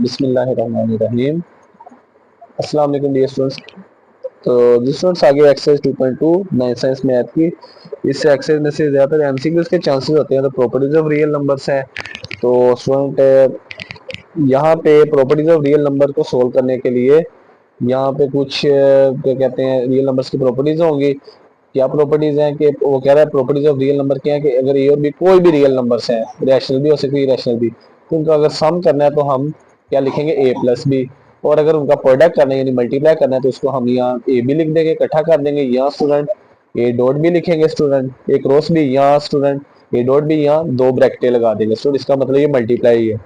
बिस्मिल्लाहिर्रहमानिर्रहीम। अस्सलाम वालेकुम डियर स्टूडेंट्स। तो जी स्टूडेंट्स, आगे एक्सरसाइज 2.2 9 साइंस मैथ की। इस एक्सरसाइज में से ज़्यादातर एमसीक्यूज के चांसेस होते हैं। तो प्रॉपर्टीज ऑफ रियल नंबर्स हैं। तो स्टूडेंट यहाँ पे प्रॉपर्टीज ऑफ रियल नंबर को सोल्व करने के लिए यहाँ पे कुछ क्या कहते हैं, रियल नंबर्स की प्रॉपर्टीज होंगी। क्या प्रॉपर्टीज हैं कि वो कह रहा है प्रॉपर्टीज ऑफ रियल नंबर क्या है कि अगर ए और बी कोई भी रियल नंबर्स हैं, रैशनल भी हो सकती है इरेशनल भी, तो उनका अगर सम करना है तो हम क्या लिखेंगे, ए प्लस बी। और अगर उनका प्रोडक्ट करना है यानी मल्टीप्लाई करना है तो उसको हम यहाँ ए बी लिख देंगे, इकट्ठा कर देंगे। यहाँ स्टूडेंट ए डॉट भी लिखेंगे, स्टूडेंट एक क्रॉस भी, यहाँ स्टूडेंट ए डॉट भी, यहाँ दो ब्रैकेटें लगा देंगे। स्टूडेंट इसका मतलब ये मल्टीप्लाई है।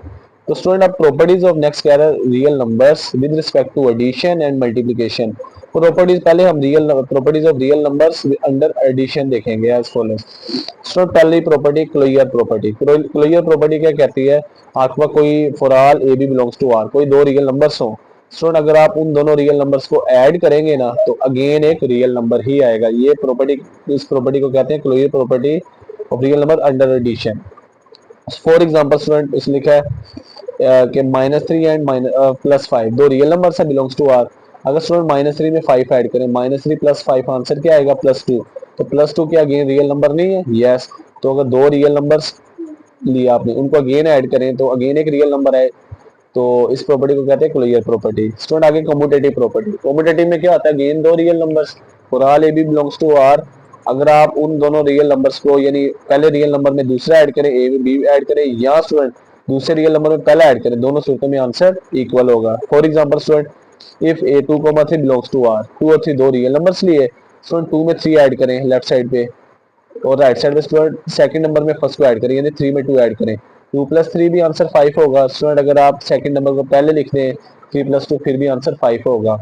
तो स्टूडेंट अब प्रॉपर्टीज ऑफ नेक्स्ट कह रहा है real numbers with respect to addition and multiplication. Properties पहले हम real properties of real numbers under addition देखेंगे एज फॉलोज। स्टूडेंट पहली property closure property. Closure property क्या कहती है, आपका कोई for all A b belongs to R, कोई दो रियल नंबर्स हो स्टूडेंट, अगर आप उन दोनों रियल नंबर्स को ऐड करेंगे ना तो अगेन एक रियल नंबर ही आएगा। ये प्रॉपर्टी, इस प्रॉपर्टी को कहते हैं closure property of real number under addition. For example student इस लिखा है कि -3 एंड +5 दो रियल नंबर है बिलोंग्स टू आर। अगर स्टूडेंट -3 में 5 ऐड करें, -3 + 5 आंसर क्या आएगा, +2। तो +2 क्या अगेन रियल नंबर नहीं है? यस। तो अगर दो रियल नंबर्स लिया आपने, उनको अगेन ऐड करें तो अगेन एक रियल नंबर आए। तो इस प्रॉपर्टी को कहते हैं क्लोजर प्रॉपर्टी। स्टूडेंट आगे कम्यूटेटिव प्रॉपर्टी। कम्यूटेटिव में क्या होता है, अगेन दो real numbers for all A b belongs to R. अगर आप उन दोनों रियल नंबर्स को यानी पहले रियल नंबर में दूसरा ऐड करें, ए में बी ऐड करें, या स्टूडेंट दूसरे रियल नंबर में पहला ऐड करें, दोनों सूरतों में आंसर इक्वल होगा। For example student if a 2,3 belongs to R, 2 और 3 दो रियल नंबर्स लिए, स्टूडेंट 2 में 3 ऐड करें लेफ्ट साइड पे, और राइट साइड में स्टूडेंट सेकंड नंबर में फर्स्ट को ऐड करें यानी 3 में 2 ऐड करें। 2 + 3 भी आंसर 5 होगा। स्टूडेंट अगर आप सेकंड नंबर को पहले लिख दें 3 + 2 फिर भी आंसर 5 होगा।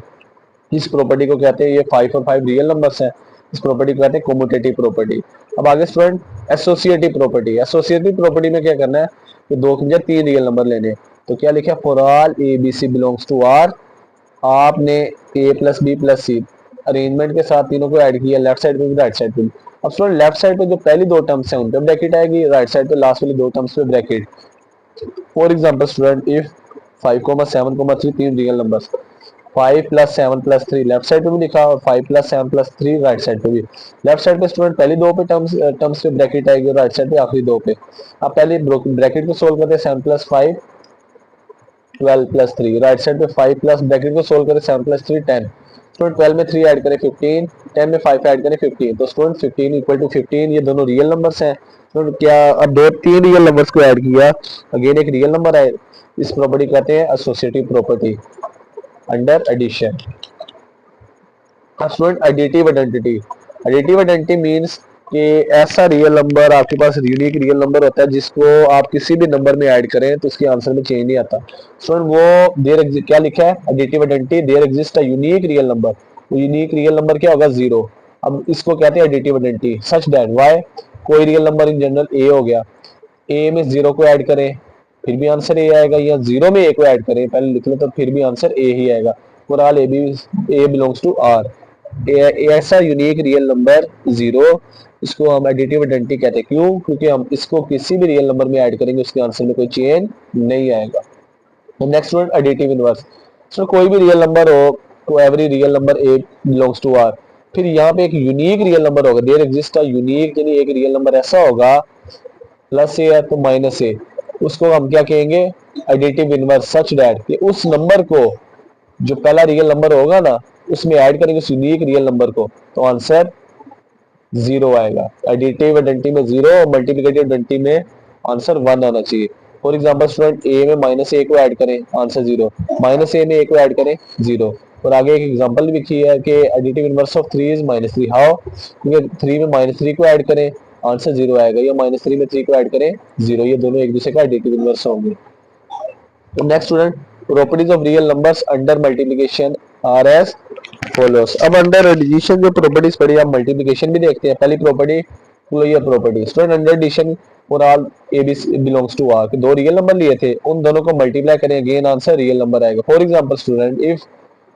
इस प्रॉपर्टी को कहते हैं, ये 5 और 5 रियल नंबर्स हैं, इस प्रॉपर्टी को कहते हैं कम्यूटेटिव प्रॉपर्टी। अब आगे student associative property. Associative property में क्या करना है कि दो या तीन रियल नंबर लेने। तो क्या लिखा है, for all A B C belongs to R, आपने a plus b plus c arrangement के साथ तीनों को ऐड किया, लेफ्ट साइड पे भी राइट साइड पे भी। अब स्टूडेंट लेफ्ट साइड पे जो पहली दो टर्म्स हैं उन पे ब्रैकेट आएगी, राइट साइड पे लास्ट वाली दो टर्म्स पे bracket. For example student if 5,7,3 तीन रियल नंबर्स, 5 + 7 + 3 लेफ्ट साइड पे भी लिखा और 5 + 7 + 3 राइट साइड पे भी। लेफ्ट साइड पे स्टूडेंट पहली दो पे टर्म्स पे ब्रैकेट आएगी और राइट साइड पे आखिरी दो पे। अब पहले ब्रैकेट को सोल्व करते हैं, 7 + 5 12 + 3, राइट साइड पे 5 प्लस ब्रैकेट को सोल्व करें, 7 + 3 10। स्टूडेंट 12 में 3 ऐड करें 15, 10 में 5 ऐड करें 15। तो स्टूडेंट 15 = 15, ये दोनों रियल नंबर्स हैं। तो क्या अब दो तीन रियल नंबर्स को ऐड किया, अगेन एक रियल नंबर आए। इस प्रॉपर्टी कहते हैं एसोसिएटिव प्रॉपर्टी अंडर एडिशन। अब student additive identity. Additive identity means कि ऐसा रियल नंबर आपके पास यूनिक रियल नंबर होता है जिसको आप किसी भी नंबर में ऐड करें तो उसके आंसर में चेंज नहीं आता। स्टूडेंट वो देयर क्या लिखा है, additive identity there exist a unique real number. वो यूनिक रियल नंबर क्या होगा, 0। अब इसको कहते हैं additive identity such that why, कोई real number in general A हो गया, ए में 0 को ऐड करें फिर भी आंसर ए आएगा, या 0 में ए को ऐड करें पहले लिख लो तो फिर भी आंसर ए ही आएगा। For all A b a belongs to R, ऐसा यूनिक रियल नंबर 0, इसको हम एडिटिव आइडेंटिटी कहते हैं। क्यों? क्योंकि हम इसको किसी भी रियल नंबर में ऐड करेंगे उसके आंसर में कोई चेंज नहीं आएगा। Next word additive inverse. So कोई भी रियल नंबर हो तो every real number A belongs to R, फिर यहाँ पे एक यूनिक रियल नंबर होगा, देयर एग्जिस्ट अ यूनिक, यानी एक रियल नंबर ऐसा होगा प्लस ए है तो माइनस ए, उसको हम क्या कहेंगे, एडिटिव इनवर्स सच दैट कि उस नंबर को जो पहला रियल नंबर होगा ना उसमें ऐड करेंगे उस यूनिक रियल नंबर को तो आंसर 0 आएगा। एडिटिव आइडेंटिटी में 0 और मल्टीप्लिकेटिव आइडेंटिटी में आंसर 1 आना चाहिए। फॉर एग्जांपल स्टूडेंट ए में -a को ऐड करें आंसर 0, -a में a को ऐड करें 0। और आगे एक एग्जांपल लिखी है कि additive inverse of 3 is -3। How? क्योंकि 3 में -3 को ऐड करें आंसर 0 आएगा, या -3 में 3 को ऐड करें 0, ये दोनों एक दूसरे का एडिटिव इनवर्स होंगे। तो next student properties of real numbers under multiplication are as follows. अब अंडर एडिशन जो प्रॉपर्टीज पढ़ी, आप मल्टीप्लिकेशन भी देखते हैं। पहली property closure property. Student under addition for all A b belongs to R, दो रियल नंबर लिए थे उन दोनों को मल्टीप्लाई करें अगेन आंसर रियल नंबर आएगा। For example student if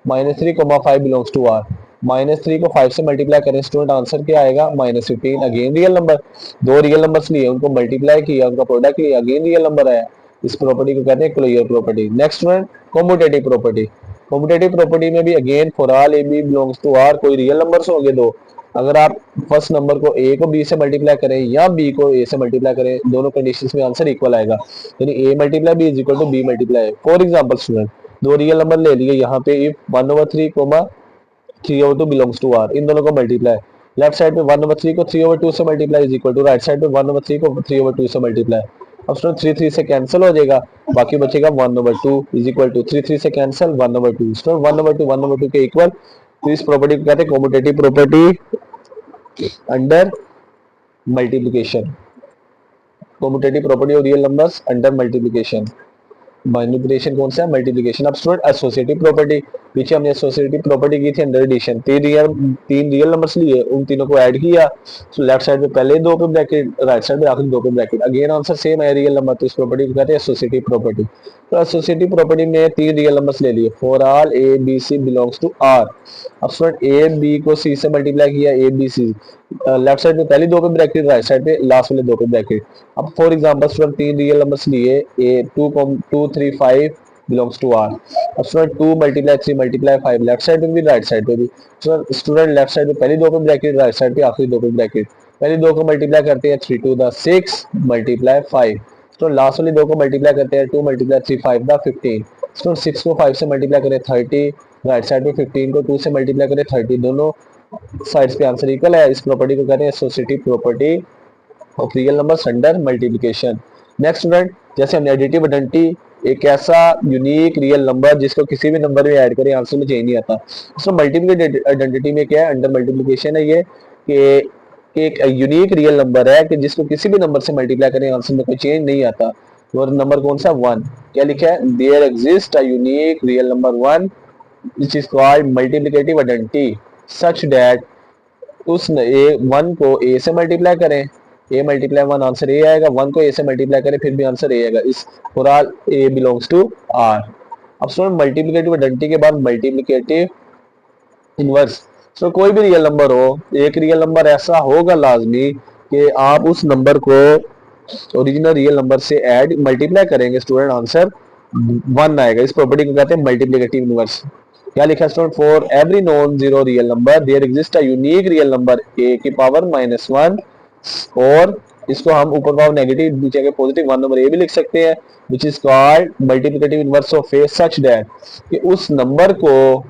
-3, 5 belongs to R, -3 को 5 से मल्टीप्लाई करें स्टूडेंट आंसर क्या आएगा, -15, अगेन रियल नंबर। दो रियल नंबर्स लिए उनको मल्टीप्लाई किया, उनका प्रोडक्ट लिया, अगेन रियल नंबर आया। इस प्रॉपर्टी को कहते हैं closure property. Next one commutative property. Commutative property में भी again for all A b belongs to R, कोई रियल नंबर्स होंगे दो, अगर आप फर्स्ट नंबर को ए को बी से मल्टीप्लाई करें या बी को ए से मल्टीप्लाई करें, दोनों कंडीशंस में आंसर इक्वल आएगा, यानी A multiply B is equal to B multiply. For example student, दो रियल नंबर ले लिए यहाँ पे, इफ 1/3 3/2 बिलोंग्स टू आर, इन दोनों को मल्टीप्लाई, लेफ्ट साइड पे 1/3 को 3/2 से multiply is equal to right side पे 1/3 को 3/2 से मल्टीप्लाई। अब स्टूडेंट 3 से कैंसिल हो जाएगा, बाकी बचेगा 1/2 इज इक्वल टू 3 से कैंसिल 1/2, स्टूडेंट 1/2 के इक्वल। तो इस प्रॉपर्टी को कहते हैं commutative property under multiplication. Commutative property of real numbers under multiplication. Multiplication कौन सा है? मल्टीप्लिकेशन। अब स्टूडेंट एसोसिएटिव प्रॉपर्टी, पीछे हमने एसोसिएटिव प्रॉपर्टी की थी अंडर एडिशन, तीन रियल नंबर्स लिए, उन तीनों को ऐड किया, तो लेफ्ट साइड पे पहले दो पे ब्रैकेट, राइट साइड पे आखिरी दो पे ब्रैकेट, अगेन आंसर सेम है रियल नंबर, तो इस प्रॉपर्टी को कहते हैं एसोसिएटिव प्रॉपर्टी। तो एसोसिएटिव प्रॉपर्टी में तीन रियल नंबर्स ले लिए, for all A B C belongs to R. अब स्टूडेंट ए बी को सी से मल्टीप्लाई किया, A B C, left side पे पहली दो पे ब्रैकेट, राइट साइड पे लास्ट वाले दो पे ब्रैकेट। अब फॉर एग्जांपल स्टूडेंट तीन रियल नंबर्स लिए, ए 2 3 5 बिलोंग्स टू आर। अब student 2 multiply 3 multiply 5, left side पे भी राइट साइड पे भी, स्टूडेंट लेफ्ट साइड पे पहली दो पे ब्रैकेट, राइट साइड पे आखिरी दो पे ब्रैकेट, पहली दो को मल्टीप्लाई करते हैं 3 2 6 मल्टीप्लाई 5, तो लास्ट वाली दो को मल्टीप्लाई करते हैं 2 मल्टीप्लाई 3 5 15, तो 6 को 5 से मल्टीप्लाई करें 30, राइट साइड पे 15 को 2 से मल्टीप्लाई करें 30, दोनों साइड्स पे आंसर इक्वल है। इस प्रॉपर्टी को कहते हैं associative property of real numbers under multiplication. Next student, जैसे हमने एडिटिव आइडेंटिटी, एक ऐसा यूनिक रियल नंबर जिसको किसी भी नंबर में ऐड करें आंसर में चेंज नहीं आता। तो मल्टीप्लिकेटिव आइडेंटिटी में क्या है? अंडर मल्टीप्लिकेशन है ये, कि एक यूनिक रियल नंबर है कि जिसको किसी भी नंबर से मल्टीप्लाई करें आंसर में कोई चेंज नहीं आता। और नंबर कौन सा? 1। क्या लिखा है? There exist a unique real number 1 which is called multiplicative identity such that उस ए 1 को ए से मल्टीप्लाई करें, ए मल्टीप्लाई 1 आंसर ए आएगा, 1 को ए से मल्टीप्लाई करें फिर भी आंसर ए आएगा, इस for all a belongs to R. अब स्टूडेंट मल्टीप्लिकेटिव आइडेंटिटी के बाद मल्टीप्लिकेटिव इनवर्स, तो कोई भी रियल नंबर हो, एक रियल नंबर ऐसा होगा लाजमी कि आप उस नंबर को ओरिजिनल रियल नंबर से ऐड मल्टीप्लाई करेंगे स्टूडेंट, आंसर 1 आएगा। इस प्रॉपर्टी को कहते हैं मल्टीप्लिकेटिव इनवर्स। क्या लिखा है student? For every non zero real number there exist a unique real number a की पावर -1, और इसको हम ऊपर पावर नेगेटिव नीचे के पॉजिटिव 1 नंबर ए भी लिख सकते हैं, which is called multiplicative inverse of A such that कि उस नंबर को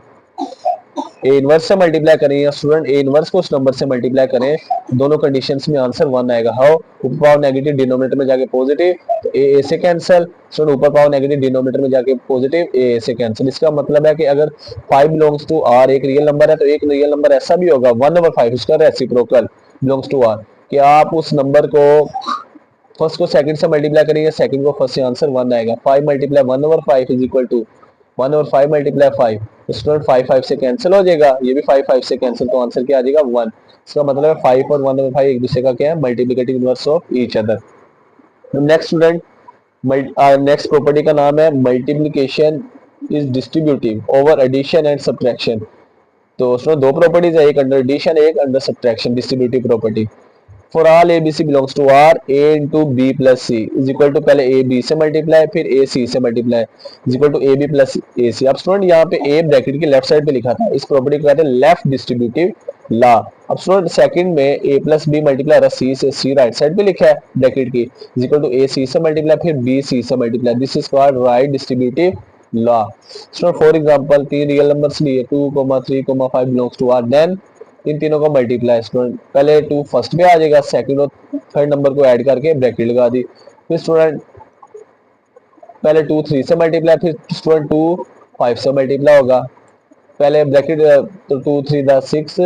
ए इनवर्स से मल्टीप्लाई करें या स्टूडेंट ए इनवर्स को उस नंबर से मल्टीप्लाई करें, दोनों कंडीशंस में आंसर 1 आएगा। हाउ? ऊपर पावर नेगेटिव डिनोमिनेटर में जाके पॉजिटिव, तो ए से कैंसिल, स्टूडेंट ऊपर पावर नेगेटिव डिनोमिनेटर में जाके पॉजिटिव, ए से कैंसिल। इसका मतलब है कि अगर 5 बिलोंग्स टू आर एक रियल नंबर है, तो एक रियल नंबर ऐसा भी होगा 1/5 उसका रेसिप्रोकल बिलोंग्स टू आर, कि आप उस नंबर को फर्स्ट को सेकंड से मल्टीप्लाई करेंगे, सेकंड को फर्स्ट से, आंसर 1 आएगा। 5 multiply 1/5 is equal to 1/5 multiply 5, student 5 5 से कैंसिल हो जाएगा, ये भी 5 5 से कैंसिल, तो आंसर क्या आ जाएगा? 1। इसका मतलब है 5 और 1/5 एक दूसरे का क्या है? Multiplicative inverse of each other. Next student, next property का नाम है multiplication is distributive over addition and subtraction. तो उसमें दो प्रॉपर्टीज है, एक अंडर एडिशन एक under subtraction, distributive property. For all A B C belongs to R, a into b plus C is equal to, पहले ए बी से multiply फिर a c से multiply is equal to a b plus a सी। अब student यहाँ पे A bracket के left side पे लिखा था, इस प्रॉपर्टी को कहते हैं लेफ्ट डिस्ट्रीब्यूटिव लॉ। अब स्टूडेंट सेकंड में ए प्लस बी मल्टीप्लाई सी से, सी राइट साइड पे लिखा है ब्रैकेट की, is equal to A c से मल्टीप्लाई फिर बी सी से multiply, this is called right distributive law. Student for example तीन रियल नंबर्स लिए 2 3 5 belongs to are, then in तीनों को मल्टीप्लाई, स्टूडेंट पहले 2 फर्स्ट में आ जाएगा, सेकंड और थर्ड नंबर को ऐड करके ब्रैकेट लगा दी, फिर स्टूडेंट पहले 2 3 से मल्टीप्लाई, फिर स्टूडेंट 2 5 से मल्टीप्लाई होगा, पहले ब्रैकेट, तो 2 3 द 6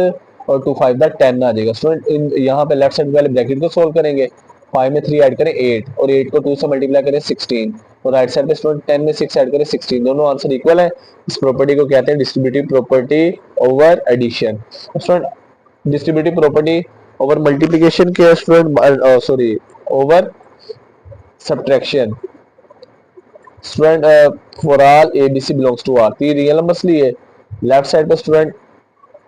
और 2 5 द 10 आ जाएगा। स्टूडेंट यहाँ पे लेफ्ट साइड पहले ब्रैकेट को सोल्व करेंगे, 5 में 3 ऐड करें 8 और 8 को 2 से मल्टीप्लाई करें 16, और राइट साइड पे स्टूडेंट 10 में 6 ऐड करें 16, दोनों आंसर इक्वल है। इस प्रॉपर्टी को कहते हैं distributive property over addition. Student distributive property over multiplication के student, sorry over subtraction. Student for all A B C belongs to R, तीन रियल नंबर्स लिए, लेफ्ट साइड पे स्टूडेंट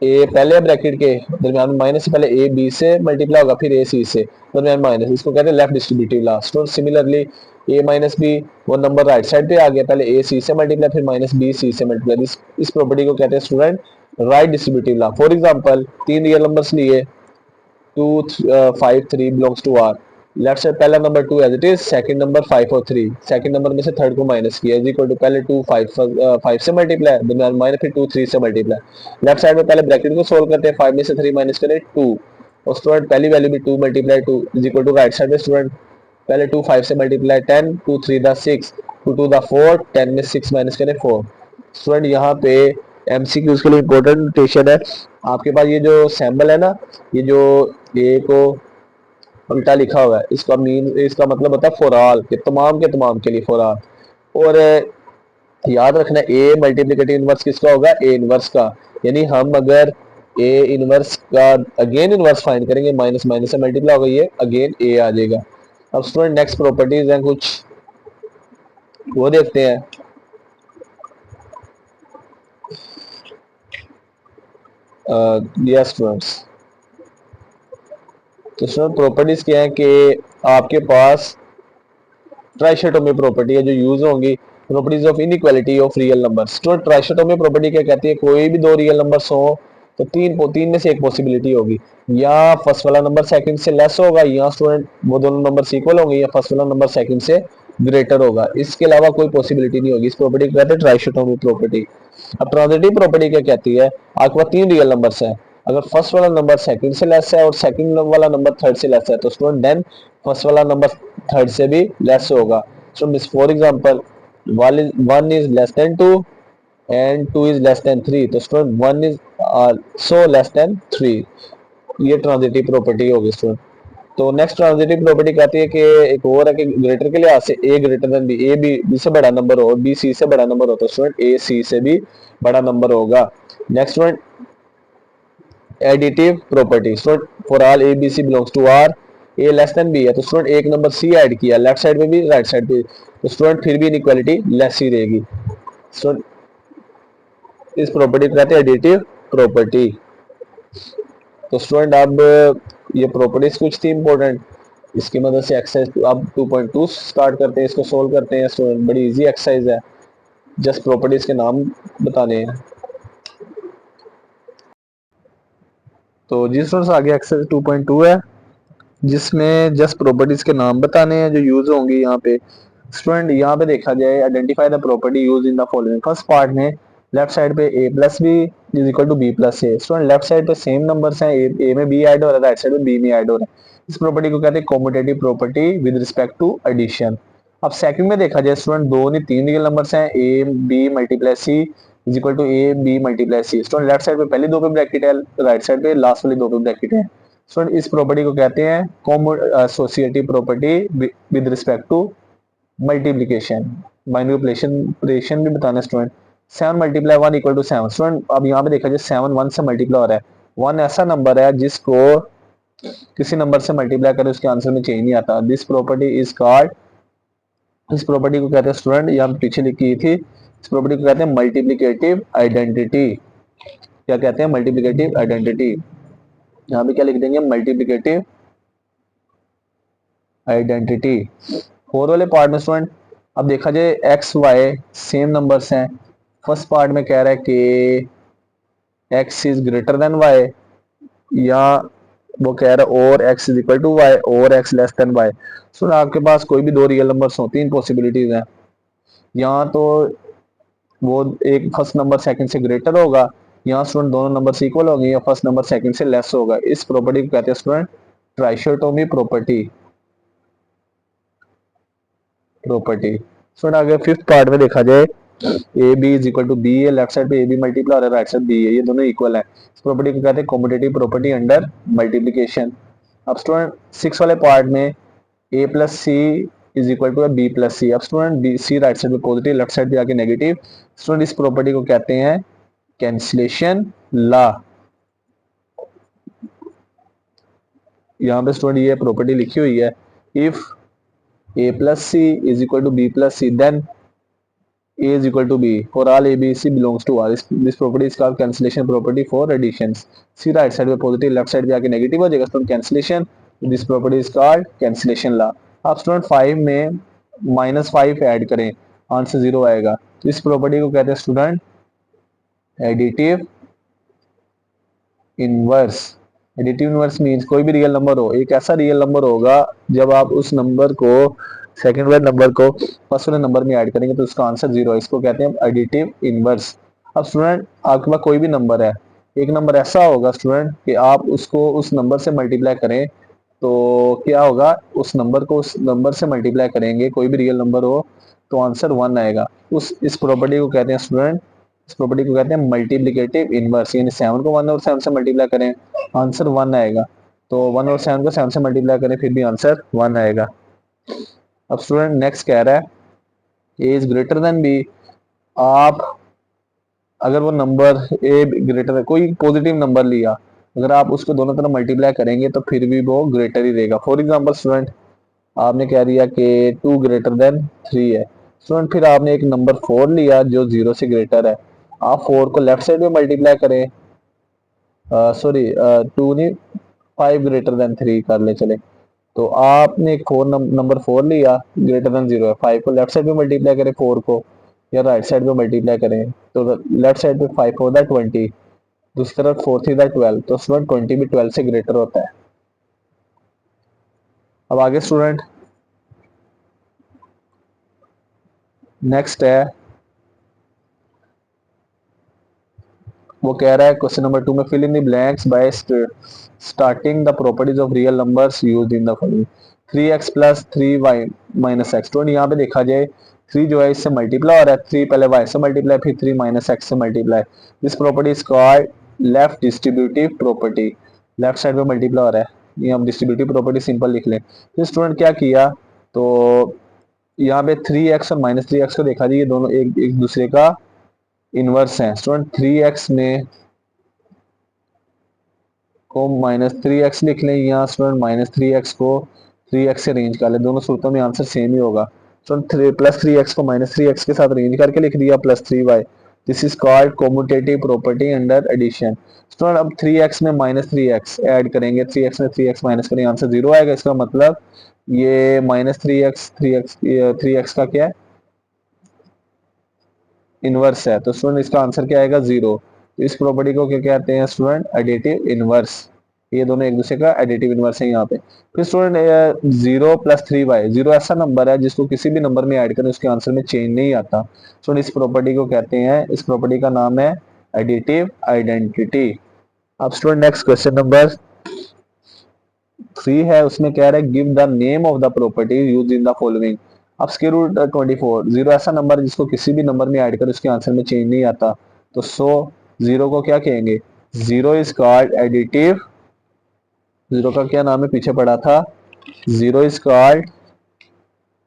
ए पहले ब्रैकेट के दरमियान में माइनस से पहले ए बी से मल्टीप्लाई होगा, फिर ए सी से दरमियान माइनस, इसको कहते हैं लेफ्ट डिस्ट्रीब्यूटिव ला। तो सिमिलरली ए माइनस बी, वो नंबर राइट साइड पे आ गया, पहले ए सी से मल्टीप्लाई फिर माइनस बी सी से मल्टीप्लाई। इस प्रॉपर्टी को कहते हैं student right distributive law. For example तीन रियल नंबर्स लिए, 2 5 3 belongs to R. Left side पहला number 2 as it is, second number 5 और 3, सेकंड नंबर में से थर्ड को माइनस किया, इज इक्वल टू पहले 2 5 से मल्टीप्लाई दरमियान माइनस, फिर 2 3 से मल्टीप्लाई। लेफ्ट साइड में पहले ब्रैकेट को सोल्व करते हैं, 5 में से 3 माइनस करें 2, और स्टूडेंट पहली वैल्यू भी 2 multiply 2 is equal to right side में स्टूडेंट पहले 2 5 से मल्टीप्लाई 10, 2 3 द 6, 2 2 द 4, 10 में 6 माइनस करें 4। स्टूडेंट यहाँ पे एमसीक्यूज के लिए इंपॉर्टेंट नोटेशन है, आपके पास ये जो सैम्बल है ना, ये जो ए को उल्टा लिखा हुआ है, इसका मीन, इसका मतलब होता है फॉर ऑल, के तमाम के लिए फॉर ऑल। और याद रखना ए मल्टीप्लिकेटिव इनवर्स किसका होगा, ए इनवर्स का। यानी हम अगर ए इनवर्स का अगेन इनवर्स फाइंड करेंगे, माइनस माइनस से मल्टीप्लाई होगा, ये अगेन ए आ जाएगा। अब स्टूडेंट नेक्स्ट प्रॉपर्टीज हैं कुछ, वो देखते हैं। यस स्टूडेंट्स, तो स्टूडेंट प्रॉपर्टीज क्या है कि आपके पास ट्राइशोटोमी प्रॉपर्टी है जो यूज होंगी, properties of inequality of real numbers. तो ट्राइशोटोमी प्रॉपर्टी क्या कहती है, कोई भी दो रियल नंबर्स हो तो तीन में से एक पॉसिबिलिटी होगी, या फर्स्ट वाला नंबर सेकंड से लेस होगा, या स्टूडेंट वो दोनों नंबर इक्वल होंगे, या फर्स्ट वाला नंबर सेकंड से ग्रेटर होगा। इसके अलावा कोई पॉसिबिलिटी नहीं होगी। इस प्रॉपर्टी को कहते हैं ट्राइशोटोमी प्रॉपर्टी। अब ट्रांजिटिव प्रॉपर्टी क्या कहती है, आपके पास तीन रियल नंबर्स है, अगर फर्स्ट वाला नंबर सेकंड से लेस है और सेकंड वाला नंबर थर्ड से लेस है, तो स्टूडेंट देन फर्स्ट वाला नंबर थर्ड से भी लेस होगा। So for example, one is less than 2 and 2 is less than 3, तो student 1 is so less than 3, ये ट्रांजिटिव प्रॉपर्टी होगी स्टूडेंट। तो नेक्स्ट ट्रांजिटिव प्रॉपर्टी कहती है कि एक और है कि ग्रेटर के लिहाज से A greater than B, A B से बड़ा नंबर हो, बी सी से बड़ा नंबर हो, तो स्टूडेंट ए सी से भी बड़ा नंबर होगा। Next student additive property, student for all A B C belongs to R, a less than b है तो स्टूडेंट एक नंबर सी ऐड किया लेफ्ट साइड में भी राइट साइड पे, तो स्टूडेंट फिर भी इनइक्वालिटी लेस ही रहेगी। स्टूडेंट इस प्रॉपर्टी को कहते हैं एडिटिव प्रॉपर्टी। तो स्टूडेंट अब ये प्रॉपर्टीज कुछ थी इंपॉर्टेंट, इसकी मदद से एक्सरसाइज अब 2.2 स्टार्ट करते हैं, इसको सोल्व करते हैं स्टूडेंट। बड़ी इजी एक्सरसाइज है, जस्ट प्रॉपर्टीज के नाम बताने हैं। तो जी स्टूडेंट्स आगे एक्सरसाइज 2.2 है, जिसमें जस्ट प्रॉपर्टीज के नाम बताने हैं जो यूज होंगी यहाँ पे। स्टूडेंट यहाँ पे देखा जाए, identify the property use in the following. First part में लेफ्ट साइड पे a plus b is equal to B plus a. Student left side पे सेम नंबर्स हैं, ए में बी ऐड हो रहा है, राइट साइड में बी में ऐड हो रहा है। इस प्रॉपर्टी को कहते हैं commutative property with respect to addition. अब सेकंड में देखा जाए स्टूडेंट, दो नहीं तीन रियल नंबर्स हैं, a b multiply c is equal to a b multiply c. Student left side पे पहली दो पे ब्रैकेट है, राइट साइड पे लास्ट वाली दो पे ब्रैकेट है। स्टूडेंट इस प्रॉपर्टी को कहते हैं associative property with respect to multiplication. Multiplication भी बताना student. 7 multiply 1 equal to 7। Student अब यहाँ पे देखा जाए 7 1 से मल्टीप्लाई हो रहा है, 1 ऐसा नंबर है जिसको किसी नंबर से मल्टीप्लाई करें उसके आंसर में चेंज नहीं आता। दिस प्रॉपर्टी इज कॉल्ड, इस प्रॉपर्टी को कहते हैं स्टूडेंट, ये हम पीछे लिखी थी, इस प्रॉपर्टी को कहते हैं मल्टीप्लिकेटिव आइडेंटिटी। क्या कहते हैं, मल्टीप्लिकेटिव आइडेंटिटी। यहाँ पे क्या लिख देंगे, मल्टीप्लिकेटिव आइडेंटिटी। फोर वाले पार्ट में स्टूडेंट अब देखा जाए एक्स वाई सेम नंबर्स हैं, फर्स्ट पार्ट में कह रहा है कि x is greater than y, या वो कह रहा है और x is equal to y और x less than y. So आपके पास कोई भी दो रियल नंबर्स हो, तीन पॉसिबिलिटीज हैं, यहाँ तो वो एक फर्स्ट नंबर सेकंड से ग्रेटर होगा, यहाँ स्टूडेंट दोनों नंबर इक्वल होंगे, या फर्स्ट नंबर सेकंड से लेस होगा। इस प्रॉपर्टी को कहते हैं स्टूडेंट ट्राइशोटोमी प्रॉपर्टी। स्टूडेंट अगर फिफ्थ पार्ट में देखा जाए, a b is equal to b है, लेफ्ट साइड पे ए बी मल्टीप्लाई और राइट साइड बी है, ये दोनों इक्वल है। इस प्रॉपर्टी को कहते हैं कॉम्यूटेटिव प्रॉपर्टी अंडर मल्टीप्लिकेशन। अब स्टूडेंट सिक्स वाले पार्ट में A plus C is equal to B plus C. अब student B C right side पे पॉजिटिव, लेफ्ट साइड पे आके नेगेटिव। स्टूडेंट इस प्रॉपर्टी को कहते हैं कैंसिलेशन लॉ। यहाँ पे स्टूडेंट ये प्रॉपर्टी लिखी हुई है, if a plus c is equal to b plus c, then A is equal to B. For all A, B, C belongs to R. This property is called cancellation property for additions. See right side में positive, left side पे आके negative हो जाएगा student cancellation. This property is called cancellation law. आप student 5 में -5 add करें, answer 0 आएगा. तो इस प्रॉपर्टी को कहते हैं student additive inverse. Additive inverse means कोई भी रियल नंबर हो, एक ऐसा रियल नंबर होगा जब आप उस नंबर को सेकंड वाले नंबर को फर्स्ट वाले नंबर में ऐड करेंगे तो उसका आंसर 0 है. इसको कहते हैं एडिटिव इनवर्स. अब स्टूडेंट आपके पास कोई भी नंबर है, एक नंबर ऐसा होगा स्टूडेंट कि आप उसको उस नंबर से मल्टीप्लाई करें तो क्या होगा, उस नंबर को उस नंबर से मल्टीप्लाई करेंगे, कोई भी रियल नंबर हो तो आंसर 1 आएगा. इस प्रॉपर्टी को कहते हैं स्टूडेंट, इस प्रॉपर्टी को कहते हैं मल्टीप्लिकेटिव इनवर्स. यानी 7 को 1 और 7 से मल्टीप्लाई करें आंसर 1 आएगा. तो 1 और 7 को 7 से मल्टीप्लाई करें फिर भी आंसर 1 आएगा. अब स्टूडेंट नेक्स्ट कह रहा है ए इज ग्रेटर देन बी. आप अगर वो नंबर ए ग्रेटर है, कोई पॉजिटिव नंबर लिया, अगर आप उसको दोनों तरफ मल्टीप्लाई करेंगे तो फिर भी वो ग्रेटर ही रहेगा. फॉर एग्जांपल स्टूडेंट आपने कह दिया कि 2 ग्रेटर देन 3 है. स्टूडेंट फिर आपने एक नंबर 4 लिया जो 0 से ग्रेटर है, आप 4 को लेफ्ट साइड में मल्टीप्लाई करें, सॉरी 2 नहीं 5 ग्रेटर देन 3 कर ले चले. तो आपने एक नंबर 4 लिया ग्रेटर देन 0 है, 5 को लेफ्ट साइड में मल्टीप्लाई करें 4 को, या राइट साइड में मल्टीप्लाई करें तो लेफ्ट साइड पे 5 4 20, दूसरी तरफ 4 3 12, तो स्टूडेंट 20 भी 12 से ग्रेटर होता है. अब आगे स्टूडेंट नेक्स्ट है, वो कह रहा है क्वेश्चन नंबर 2 में fill in the blanks by starting the properties of real numbers used in the following. 3x plus 3y minus x. तो यहाँ पे देखा जाए 3 जो है इससे मल्टीप्लाई हो रहा है, 3 पहले y से मल्टीप्लाई फिर 3 माइनस एक्स से multiply. This property is called left distributive property. Left side में मल्टीप्लाई हो रहा है, ये हम डिस्ट्रीब्यूटिव प्रॉपर्टी सिंपल लिख लें. तो स्टूडेंट क्या किया, तो यहाँ पे 3x और माइनस 3x को देखा जाए ये दोनों एक दूसरे का इनवर्स है. स्टूडेंट 3x में को -3x लिख लें, यहाँ स्टूडेंट -3x को 3x से रेंज कर ले, दोनों सूरतों में आंसर सेम ही होगा. स्टूडेंट +3x को -3x के साथ रेंज करके लिख दिया +3y. This is called commutative property under addition. Student अब 3x में -3x ऐड करेंगे, 3x में 3x माइनस करेंगे आंसर 0 आएगा. इसका मतलब ये -3x का क्या है, इनवर्स है. तो स्टूडेंट इसका आंसर क्या आएगा 0. तो इस प्रॉपर्टी को क्या कहते हैं स्टूडेंट, एडिटिव इनवर्स. ये दोनों एक दूसरे का एडिटिव इनवर्स है यहाँ पे. फिर स्टूडेंट 0 + 3y, 0 ऐसा नंबर है जिसको किसी भी नंबर में ऐड करें उसके आंसर में चेंज नहीं आता. स्टूडेंट इस प्रॉपर्टी को कहते हैं, इस प्रॉपर्टी का नाम है एडिटिव आइडेंटिटी. अब स्टूडेंट नेक्स्ट क्वेश्चन नंबर 3 है, उसमें कह रहा है give the name of the property use in the following. अब स्क्वायर रूट 24, 0 ऐसा नंबर जिसको किसी भी नंबर में ऐड कर उसके आंसर में चेंज नहीं आता. तो 0 को क्या कहेंगे, 0 इज कॉल्ड एडिटिव. 0 का क्या नाम है पीछे पड़ा था, 0 is called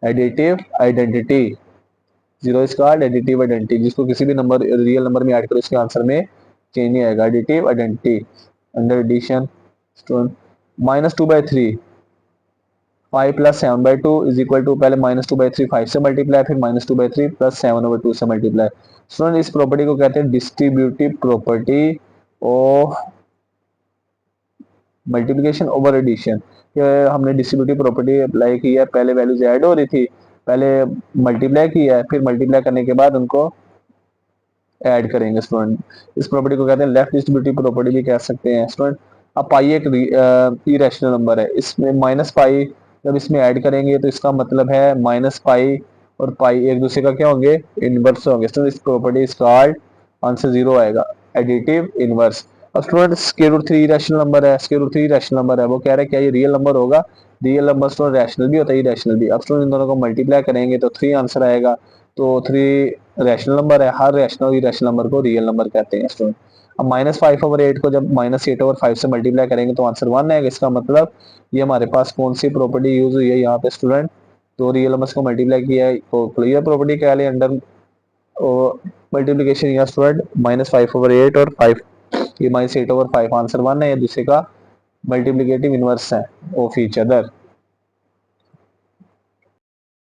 additive identity. 0 is called additive identity, जिसको किसी भी नंबर रियल नंबर में ऐड करो उसके आंसर में चेंज नहीं आएगा. Additive identity under addition. -2/3, 5 + 7/2 is equal to, पहले -2/3 5 से मल्टीप्लाई, फिर -2/3 + 7/2 से मल्टीप्लाई. स्टूडेंट इस प्रॉपर्टी को कहते हैं distributive property of multiplication over addition. हमने डिस्ट्रीब्यूटिव प्रॉपर्टी अप्लाई की है, पहले वैल्यूज ऐड हो रही थी, पहले मल्टीप्लाई किया है, फिर मल्टीप्लाई करने के बाद उनको ऐड करेंगे. स्टूडेंट इस प्रॉपर्टी को कहते हैं लेफ्ट डिस्ट्रीब्यूटिव प्रॉपर्टी भी कह सकते हैं. स्टूडेंट अब पाई एक इरेशनल नंबर है, इसमें -पाई जब इसमें ऐड करेंगे तो इसका मतलब है -पाई और पाई एक दूसरे का क्या होंगे, इनवर्स होंगे. स्टूडेंट इस प्रॉपर्टी इज कॉल्ड, आंसर 0 आएगा, एडिटिव इनवर्स. अब स्टूडेंट √3 रैशनल नंबर है, √3 रैशनल नंबर है, वो कह रहा है क्या ये रियल नंबर होगा. रियल नंबर स्टूडेंट रैशनल भी होता है, इरेशनल भी. अब स्टूडेंट इन दोनों को मल्टीप्लाई करेंगे तो 3 आंसर आएगा. तो 3 रैशनल नंबर है, हर रैशनल इरेशनल नंबर को रियल नंबर कहते हैं स्टूडेंट. अब -5/8 को जब -8/5 से मल्टीप्लाई करेंगे तो आंसर 1 आएगा. इसका मतलब ये हमारे पास कौन सी प्रॉपर्टी यूज हुई है यहाँ पे स्टूडेंट, तो रियल नंबर्स को मल्टीप्लाई किया है तो क्लियर प्रॉपर्टी कह लें अंडर मल्टीप्लीकेशन. यहाँ स्टूडेंट -5/8 और 5, ये -8/5 आंसर 1 है, दूसरे का मल्टीप्लीकेटिव इनवर्स है ऑफ ईच अदर.